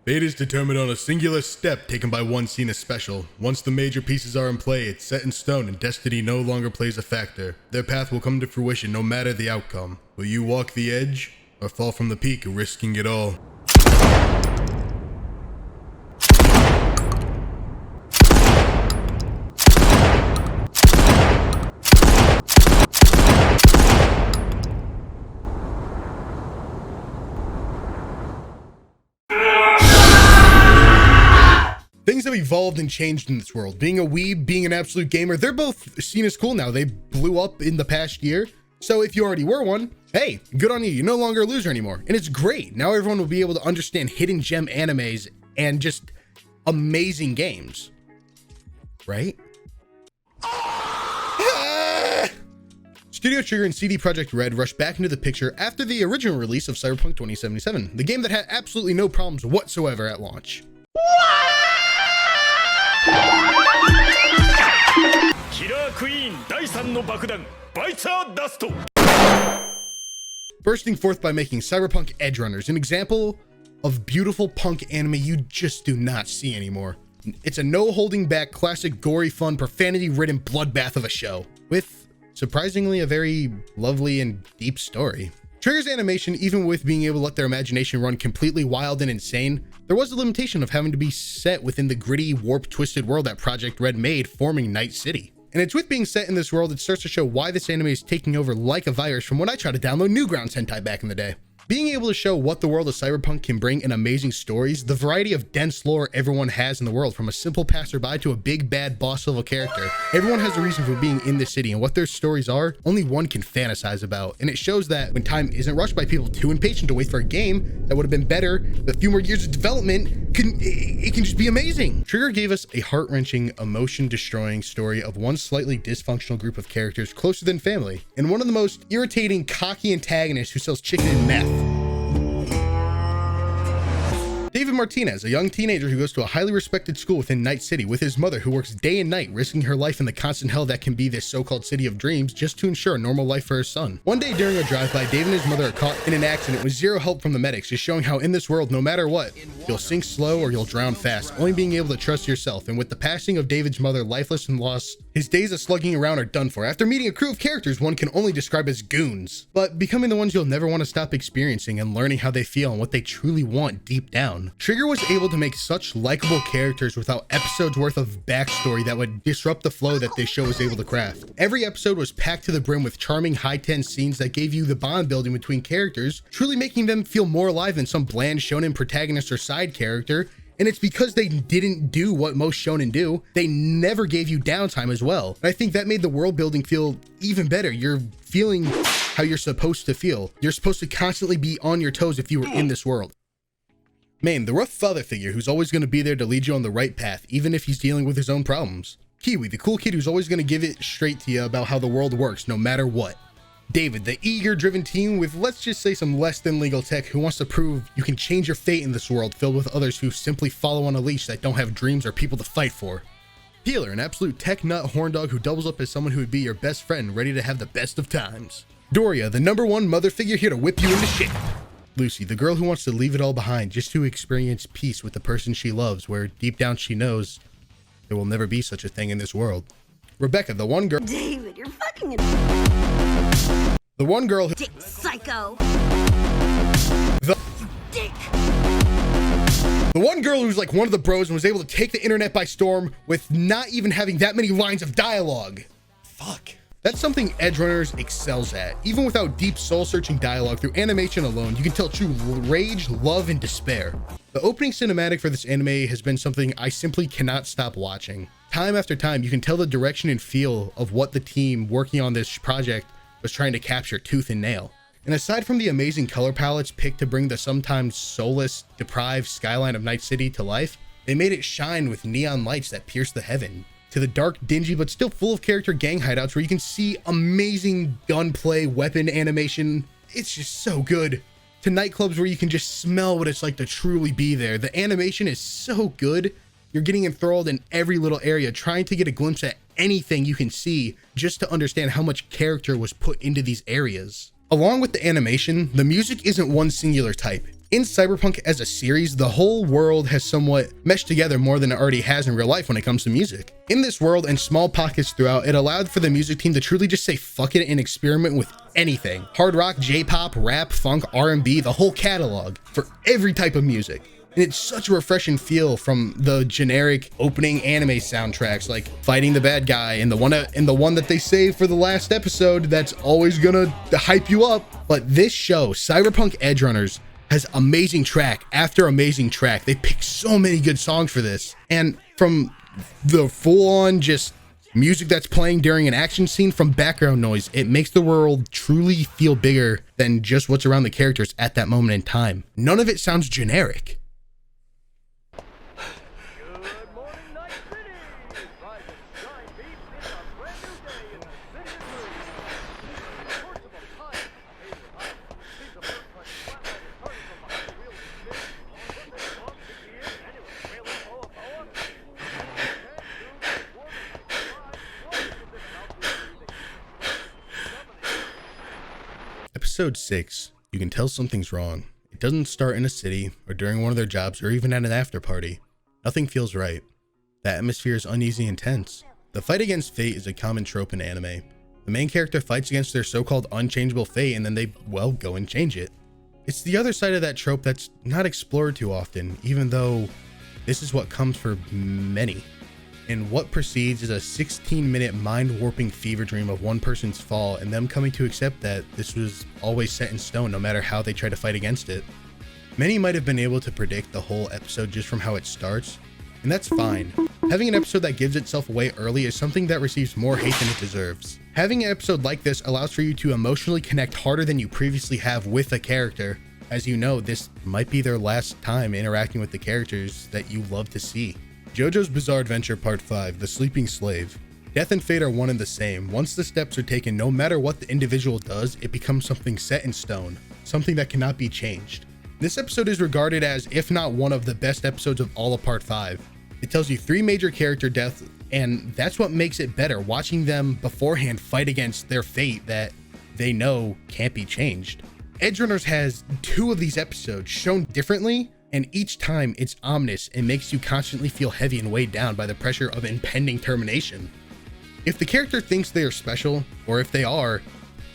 Fate is determined on a singular step taken by one scene as special. Once the major pieces are in play, it's set in stone and destiny no longer plays a factor. Their path will come to fruition no matter the outcome. Will you walk the edge or fall from the peak, risking it all? Things have evolved and changed in this world. Being a weeb, being an absolute gamer, they're both seen as cool now. They blew up in the past year. So if you already were one, hey, good on you. You're no longer a loser anymore. And it's great. Now everyone will be able to understand hidden gem animes and just amazing games. Right? Studio Trigger and CD Projekt Red rushed back into the picture after the original release of Cyberpunk 2077, the game that had absolutely no problems whatsoever at launch. Bursting forth by making Cyberpunk Edgerunners, an example of beautiful punk anime you just do not see anymore. It's a no holding back, classic, gory, fun, profanity ridden bloodbath of a show, with surprisingly a very lovely and deep story. Trigger's animation, even with being able to let their imagination run completely wild and insane, there was a limitation of having to be set within the gritty, warped, twisted world that Projekt Red made, forming Night City. And it's with being set in this world it starts to show why this anime is taking over like a virus from when I tried to download Newgrounds hentai back in the day. Being able to show what the world of Cyberpunk can bring in amazing stories, the variety of dense lore everyone has in the world, from a simple passerby to a big bad boss level character. Everyone has a reason for being in this city, and what their stories are, only one can fantasize about. And it shows that when time isn't rushed by people too impatient to wait for a game that would have been better with a few more years of development, it can just be amazing. Trigger gave us a heart-wrenching, emotion-destroying story of one slightly dysfunctional group of characters closer than family, and one of the most irritating, cocky antagonists who sells chicken and meth. David Martinez, a young teenager who goes to a highly respected school within Night City with his mother, who works day and night, risking her life in the constant hell that can be this so-called city of dreams just to ensure a normal life for her son. One day during a drive-by, David and his mother are caught in an accident with zero help from the medics, just showing how in this world, no matter what, you'll sink slow or you'll drown fast, only being able to trust yourself. And with the passing of David's mother lifeless and lost, his days of slugging around are done for. After meeting a crew of characters one can only describe as goons, but becoming the ones you'll never want to stop experiencing and learning how they feel and what they truly want deep down. Trigger was able to make such likable characters without episodes worth of backstory that would disrupt the flow that this show was able to craft. Every episode was packed to the brim with charming, high-tense scenes that gave you the bond building between characters, truly making them feel more alive than some bland shonen protagonist or side character. And it's because they didn't do what most shonen do. They never gave you downtime as well. And I think that made the world building feel even better. You're feeling how you're supposed to feel. You're supposed to constantly be on your toes if you were in this world. Main, the rough father figure who's always going to be there to lead you on the right path, even if he's dealing with his own problems. Kiwi, the cool kid who's always going to give it straight to you about how the world works, no matter what. David, the eager, driven teen with, let's just say, some less than legal tech who wants to prove you can change your fate in this world filled with others who simply follow on a leash that don't have dreams or people to fight for. Healer, an absolute tech nut horn dog who doubles up as someone who would be your best friend, ready to have the best of times. Doria, the #1 mother figure here to whip you into shape. Lucy, the girl who wants to leave it all behind just to experience peace with the person she loves, where deep down she knows there will never be such a thing in this world. Rebecca, the one girl— David, you're fucking the one girl who— dick psycho. The Dick. one girl who's like one of the bros and was able to take the internet by storm with not even having that many lines of dialogue. Fuck. That's something Edgerunners excels at. Even without deep soul-searching dialogue, through animation alone, you can tell true rage, love, and despair. The opening cinematic for this anime has been something I simply cannot stop watching. Time after time, you can tell the direction and feel of what the team working on this project was trying to capture tooth and nail. And aside from the amazing color palettes picked to bring the sometimes soulless, deprived skyline of Night City to life, they made it shine with neon lights that pierce the heaven, to the dark, dingy, but still full of character gang hideouts where you can see amazing gunplay, weapon animation. It's just so good. To nightclubs where you can just smell what it's like to truly be there. The animation is so good. You're getting enthralled in every little area, trying to get a glimpse at anything you can see just to understand how much character was put into these areas. Along with the animation, the music isn't one singular type. In Cyberpunk as a series, the whole world has somewhat meshed together more than it already has in real life when it comes to music. In this world and small pockets throughout, it allowed for the music team to truly just say fuck it and experiment with anything. Hard rock, J-pop, rap, funk, R&B, the whole catalog for every type of music. And it's such a refreshing feel from the generic opening anime soundtracks like Fighting the Bad Guy and the one that they save for the last episode that's always gonna hype you up. But this show, Cyberpunk Edgerunners, has amazing track after amazing track. They pick so many good songs for this. And from the full-on just music that's playing during an action scene from background noise, it makes the world truly feel bigger than just what's around the characters at that moment in time. None of it sounds generic. Episode 6, you can tell something's wrong. It doesn't start in a city or during one of their jobs or even at an after party. Nothing feels right. The atmosphere is uneasy and tense. The fight against fate is a common trope in anime. The main character fights against their so-called unchangeable fate and then they, well, go and change it. It's the other side of that trope that's not explored too often, even though this is what comes for many. And what precedes is a 16-minute mind-warping fever dream of one person's fall and them coming to accept that this was always set in stone no matter how they try to fight against it. Many might have been able to predict the whole episode just from how it starts, and that's fine. Having an episode that gives itself away early is something that receives more hate than it deserves. Having an episode like this allows for you to emotionally connect harder than you previously have with a character. As you know, this might be their last time interacting with the characters that you love to see. JoJo's Bizarre Adventure Part 5, The Sleeping Slave. Death and fate are one and the same. Once the steps are taken, no matter what the individual does, it becomes something set in stone, something that cannot be changed. This episode is regarded as, if not one of the best episodes of all of Part 5. It tells you 3 major character deaths, and that's what makes it better, watching them beforehand fight against their fate that they know can't be changed. Edgerunners has 2 of these episodes shown differently, and each time it's ominous and makes you constantly feel heavy and weighed down by the pressure of impending termination. If the character thinks they are special, or if they are,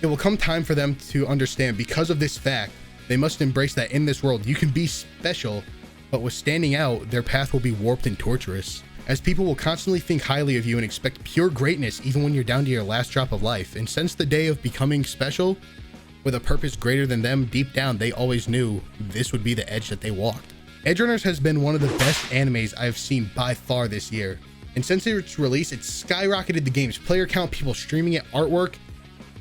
it will come time for them to understand because of this fact, they must embrace that in this world you can be special, but with standing out, their path will be warped and torturous, as people will constantly think highly of you and expect pure greatness even when you're down to your last drop of life. And since the day of becoming special, with a purpose greater than them, deep down they always knew this would be the edge that they walked. Edgerunners has been one of the best animes I've seen by far this year, and since its release it's skyrocketed the game's player count, people streaming it, artwork,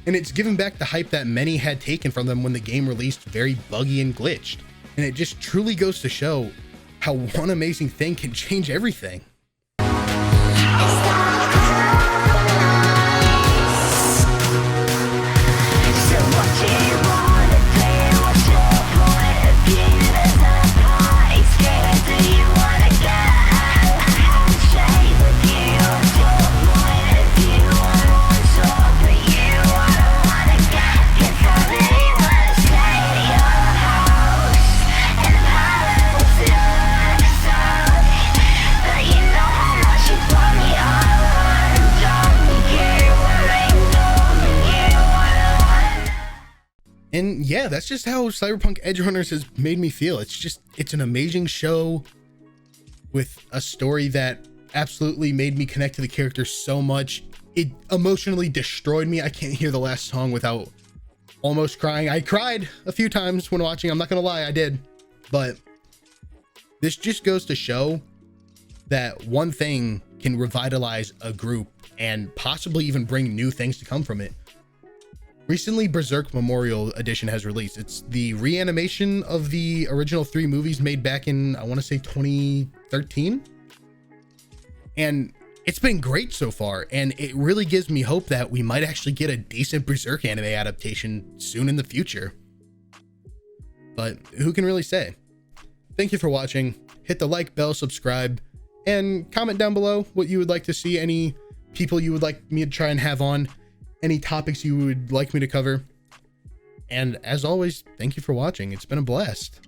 and it's given back the hype that many had taken from them when the game released very buggy and glitched. And it just truly goes to show how one amazing thing can change everything. And yeah, that's just how Cyberpunk Edgerunners has made me feel. It's an amazing show with a story that absolutely made me connect to the characters so much. It emotionally destroyed me. I can't hear the last song without almost crying. I cried a few times when watching. I'm not gonna lie, I did. But this just goes to show that one thing can revitalize a group and possibly even bring new things to come from it. Recently, Berserk Memorial Edition has released. It's the reanimation of the original 3 movies made back in, I want to say 2013. And it's been great so far. And it really gives me hope that we might actually get a decent Berserk anime adaptation soon in the future. But who can really say? Thank you for watching. Hit the like, bell, subscribe, and comment down below what you would like to see, any people you would like me to try and have on, any topics you would like me to cover. And as always, thank you for watching. It's been a blast.